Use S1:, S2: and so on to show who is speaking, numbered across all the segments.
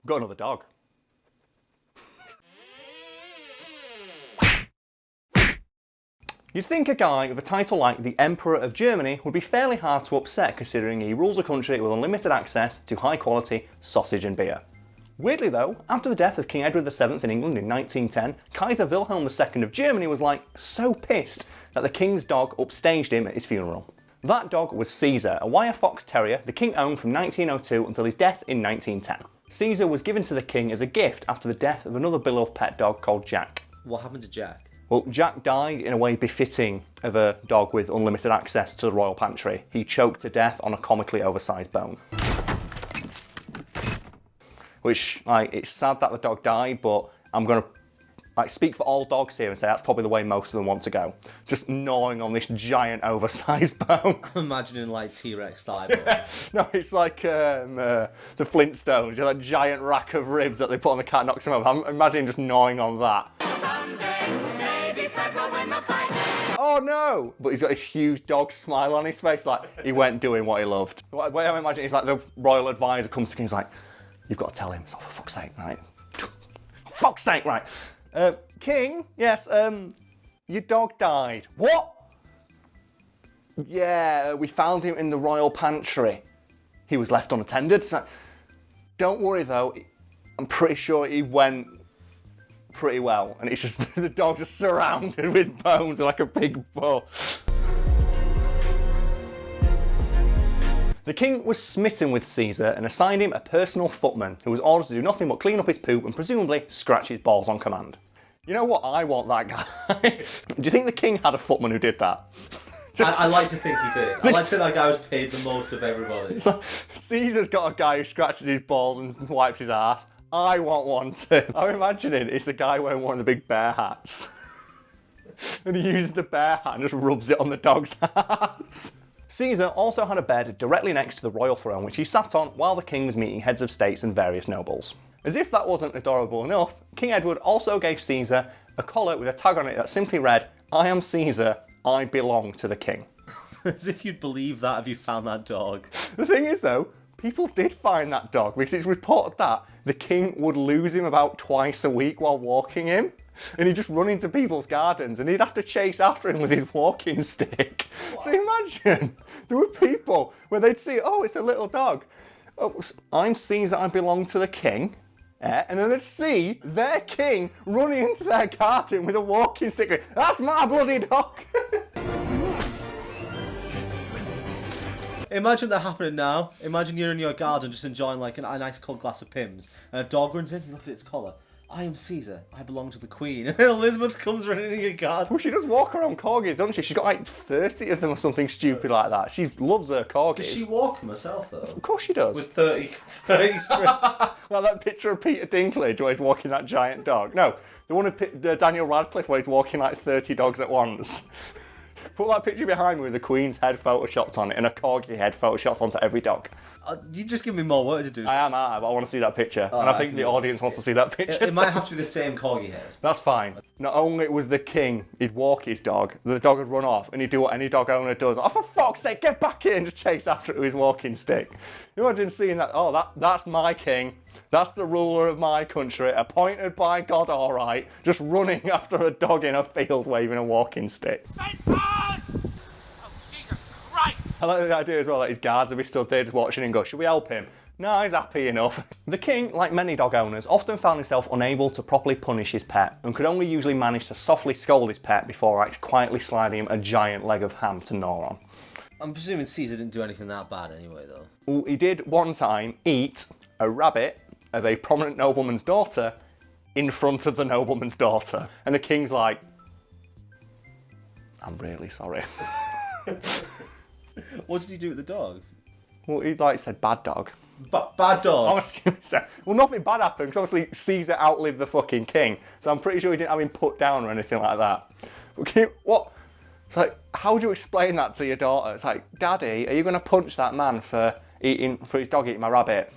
S1: Got another dog. You'd think a guy with a title like the Emperor of Germany would be fairly hard to upset considering he rules a country with unlimited access to high quality sausage and beer. Weirdly though, after the death of King Edward VII in England in 1910, Kaiser Wilhelm II of Germany was like so pissed that the king's dog upstaged him at his funeral. That dog was Caesar, a wire fox terrier the king owned from 1902 until his death in 1910. Caesar was given to the king as a gift after the death of another beloved pet dog called Jack.
S2: What happened to Jack?
S1: Well, Jack died in a way befitting of a dog with unlimited access to the royal pantry. He choked to death on a comically oversized bone. Which, it's sad that the dog died, but I'm going to speak for all dogs here and say that's probably the way most of them want to go. Just gnawing on this giant oversized bone.
S2: I'm imagining like T-Rex thigh bone.
S1: No, it's like the Flintstones, that giant rack of ribs that they put on the cat and knocks him over. I'm imagining just gnawing on that. Oh no! But he's got this huge dog smile on his face, like he went doing what he loved. The way I imagine it's like the royal advisor comes to King, he's like, you've got to tell him, it's like, for fuck's sake, right? For fuck's sake, right? King, yes, your dog died. What? Yeah, we found him in the royal pantry. He was left unattended. So don't worry though, I'm pretty sure he went pretty well. And it's just, the dogs are surrounded with bones like a big bull. The king was smitten with Caesar and assigned him a personal footman who was ordered to do nothing but clean up his poop and presumably scratch his balls on command. You know what? I want that guy. Do you think the king had a footman who did that?
S2: I like to think he did. I like to think that guy was paid the most of everybody.
S1: It's like, Caesar's got a guy who scratches his balls and wipes his ass. I want one too. I'm imagining it's the guy wearing one of the big bear hats. And he uses the bear hat and just rubs it on the dog's hats. Caesar also had a bed directly next to the royal throne which he sat on while the king was meeting heads of states and various nobles. As if that wasn't adorable enough, King Edward also gave Caesar a collar with a tag on it that simply read, "I am Caesar, I belong to the king."
S2: As if you'd believe that if you found that dog.
S1: The thing is though, people did find that dog because it's reported that the king would lose him about twice a week while walking him. And he'd just run into people's gardens and he'd have to chase after him with his walking stick. What? So imagine, there were people where they'd see, oh, it's a little dog. Oh, I'm Caesar, I belong to the king. And then they'd see their king running into their garden with a walking stick going, that's my bloody dog.
S2: Imagine that happening now. Imagine you're in your garden just enjoying like a nice cold glass of Pimm's and a dog runs in, you look at its collar. I am Caesar, I belong to the Queen. And then Elizabeth comes running in your garden.
S1: Well, she does walk around corgis, doesn't she? She's got like 30 of them or something stupid like that. She loves her corgis.
S2: Does she walk them herself though?
S1: Of course she does.
S2: With 30
S1: Well, that picture of Peter Dinklage where he's walking that giant dog. No, the one of Daniel Radcliffe where he's walking like 30 dogs at once. Put that picture behind me with the Queen's head photoshopped on it and a corgi head photoshopped onto every dog.
S2: You just give me more work to do.
S1: I am, but I want to see that picture. And I think the audience wants to see that picture.
S2: It might have to be the same corgi head.
S1: That's fine. Not only was the king, he'd walk his dog, the dog would run off, and he'd do what any dog owner does. Oh, for fuck's sake, get back here and just chase after it with his walking stick. Imagine seeing that, oh, that's my king. That's the ruler of my country, appointed by God, all right, just running after a dog in a field waving a walking stick. I like the idea as well that his guards would be stood there just watching and go, should we help him? No, he's happy enough. The king, like many dog owners, often found himself unable to properly punish his pet and could only usually manage to softly scold his pet before quietly sliding him a giant leg of ham to gnaw on.
S2: I'm presuming Caesar didn't do anything that bad anyway, though.
S1: Well, he did one time eat a rabbit of a prominent nobleman's daughter in front of the nobleman's daughter. And the king's like, I'm really sorry.
S2: What did he do with the dog?
S1: Well, he said bad dog.
S2: Bad dog?
S1: I'm assuming so. Well, nothing bad happened, because obviously Caesar outlived the fucking king. So I'm pretty sure he didn't have him put down or anything like that. Okay, what? It's like, how would you explain that to your daughter? It's like, Daddy, are you going to punch that man for his dog eating my rabbit?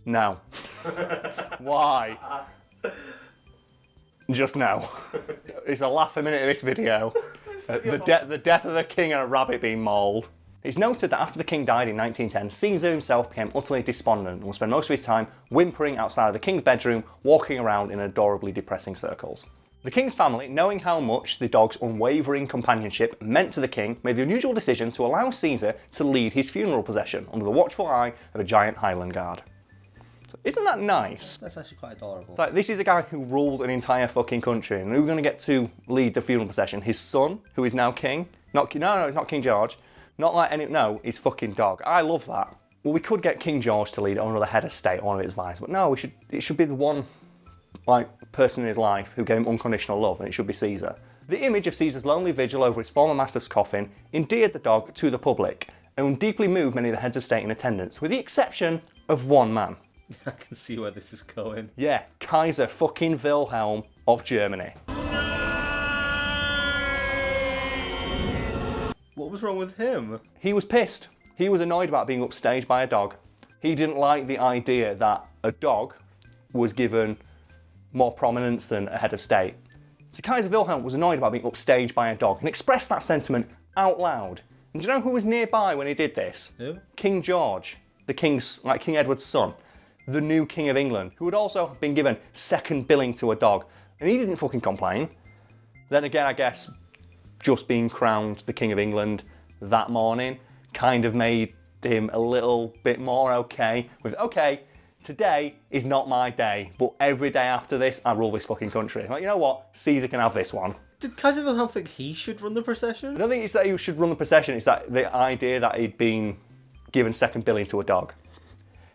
S1: No. Why? Just no. It's a laugh a minute of this video. The death of the king and a rabbit being mauled. It's noted that after the king died in 1910, Caesar himself became utterly despondent and would spend most of his time whimpering outside of the king's bedroom, walking around in adorably depressing circles. The king's family, knowing how much the dog's unwavering companionship meant to the king, made the unusual decision to allow Caesar to lead his funeral procession under the watchful eye of a giant Highland guard. So isn't that nice?
S2: That's actually quite adorable.
S1: It's like, this is a guy who ruled an entire fucking country, and who's going to get to lead the funeral procession? His son, who is now king? No, not King George. Not like any, no, his fucking dog. I love that. Well, we could get King George to lead it under the head of state or one of his vice, but no, it should be the one person in his life who gave him unconditional love, and it should be Caesar. The image of Caesar's lonely vigil over his former master's coffin endeared the dog to the public and deeply moved many of the heads of state in attendance, with the exception of one man.
S2: I can see where this is going.
S1: Yeah, Kaiser fucking Wilhelm of Germany.
S2: What was wrong with him?
S1: He was pissed. He was annoyed about being upstaged by a dog. He didn't like the idea that a dog was given more prominence than a head of state. So Kaiser Wilhelm was annoyed about being upstaged by a dog and expressed that sentiment out loud. And do you know who was nearby when he did this?
S2: Who?
S1: King George, the king's, King Edward's son, the new King of England, who had also been given second billing to a dog. And he didn't fucking complain. Then again, I guess, just being crowned the King of England that morning kind of made him a little bit more okay with, okay, today is not my day, but every day after this, I rule this fucking country. Like, you know what? Caesar can have this one.
S2: Did Kaiser Wilhelm think he should run the procession?
S1: I don't think it's that he should run the procession, it's that the idea that he'd been given second billing to a dog.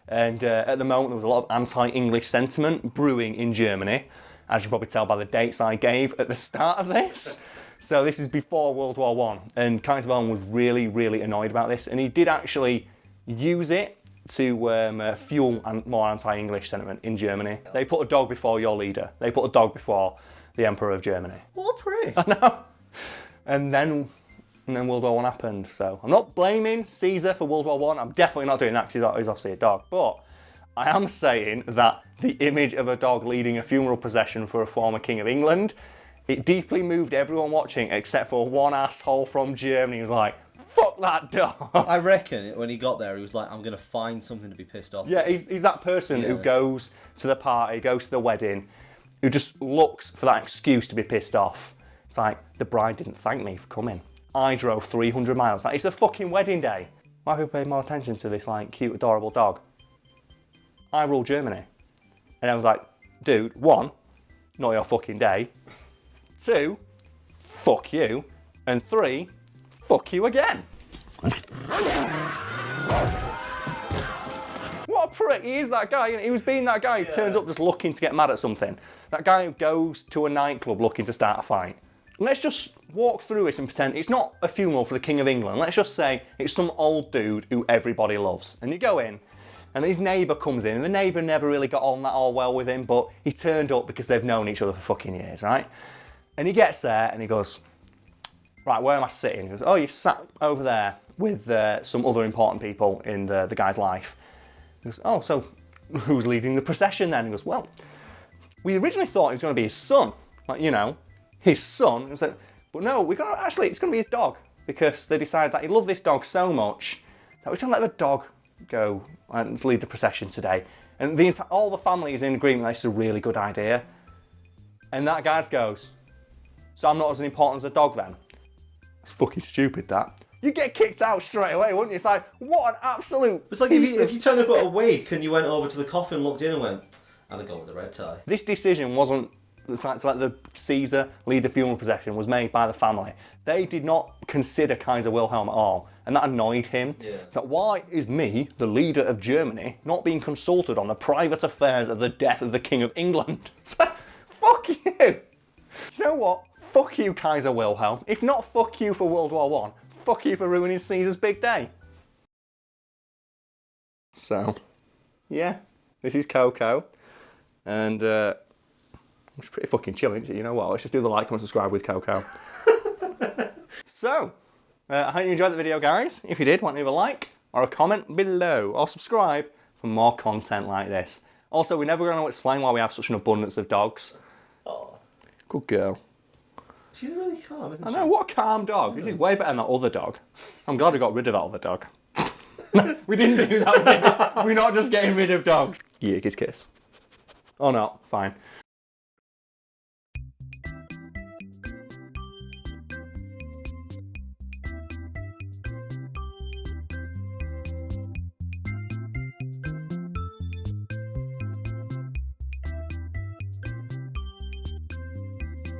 S1: And at the moment, there was a lot of anti-English sentiment brewing in Germany, as you can probably tell by the dates I gave at the start of this. So this is before World War I, and Kaiser Wilhelm was really, really annoyed about this, and he did actually use it to fuel more anti-English sentiment in Germany. They put a dog before your leader. They put a dog before the Emperor of Germany.
S2: What a prick.
S1: I know. And then World War I happened. So I'm not blaming Caesar for World War I. I'm definitely not doing that because he's obviously a dog. But I am saying that the image of a dog leading a funeral procession for a former King of England, it deeply moved everyone watching except for one asshole from Germany who was like, fuck that dog.
S2: I reckon when he got there, he was like, I'm going to find something to be pissed off
S1: Yeah, he's that person who goes to the party, goes to the wedding, who just looks for that excuse to be pissed off. It's like, the bride didn't thank me for coming. I drove 300 miles. Like, it's a fucking wedding day. Why are people paying more attention to this, cute, adorable dog? I rule Germany. And I was like, dude, one, not your fucking day. Two, fuck you. And three, fuck you again. What a prick. He is that guy. He was being that guy who turns up just looking to get mad at something. That guy who goes to a nightclub looking to start a fight. Let's just walk through this and pretend it's not a funeral for the King of England. Let's just say it's some old dude who everybody loves. And you go in, and his neighbour comes in, and the neighbour never really got on that all well with him, but he turned up because they've known each other for fucking years, right? And he gets there, and he goes, right, where am I sitting? He goes, oh, you sat over there with some other important people in the guy's life. He goes, oh, so who's leading the procession then? He goes, well, we originally thought it was going to be his son, his son. He was like, but no, it's going to be his dog, because they decided that he loved this dog so much that we're going to let the dog go and lead the procession today. And all the family is in agreement that it's a really good idea. And that guy goes, so I'm not as important as a dog then? It's fucking stupid, that. You get kicked out straight away, wouldn't you? It's like, what an absolute...
S2: It's like if you turned up at a wake and you went over to the coffin, looked in and went, I'd go with the red tie.
S1: This decision wasn't the fact to let the Caesar lead the funeral procession was made by the family. They did not consider Kaiser Wilhelm at all, and that annoyed him.
S2: Yeah.
S1: So why is me, the leader of Germany, not being consulted on the private affairs of the death of the King of England? Fuck you! You know what? Fuck you, Kaiser Wilhelm. If not fuck you for World War I, fuck you for ruining Caesar's big day. So, yeah, this is Coco, and it's pretty fucking chilling, you know what? Let's just do the like, comment, subscribe with Coco. So, I hope you enjoyed the video, guys. If you did, why don't you leave a like or a comment below, or subscribe for more content like this. Also, we're never going to explain why we have such an abundance of dogs.
S2: Oh.
S1: Good girl.
S2: She's really calm, isn't
S1: I
S2: she?
S1: know, what a calm dog. She's way better than that other dog. I'm glad we got rid of that other dog. We didn't do that, did we? We're not just getting rid of dogs. Yeah, kiss. Oh no, fine.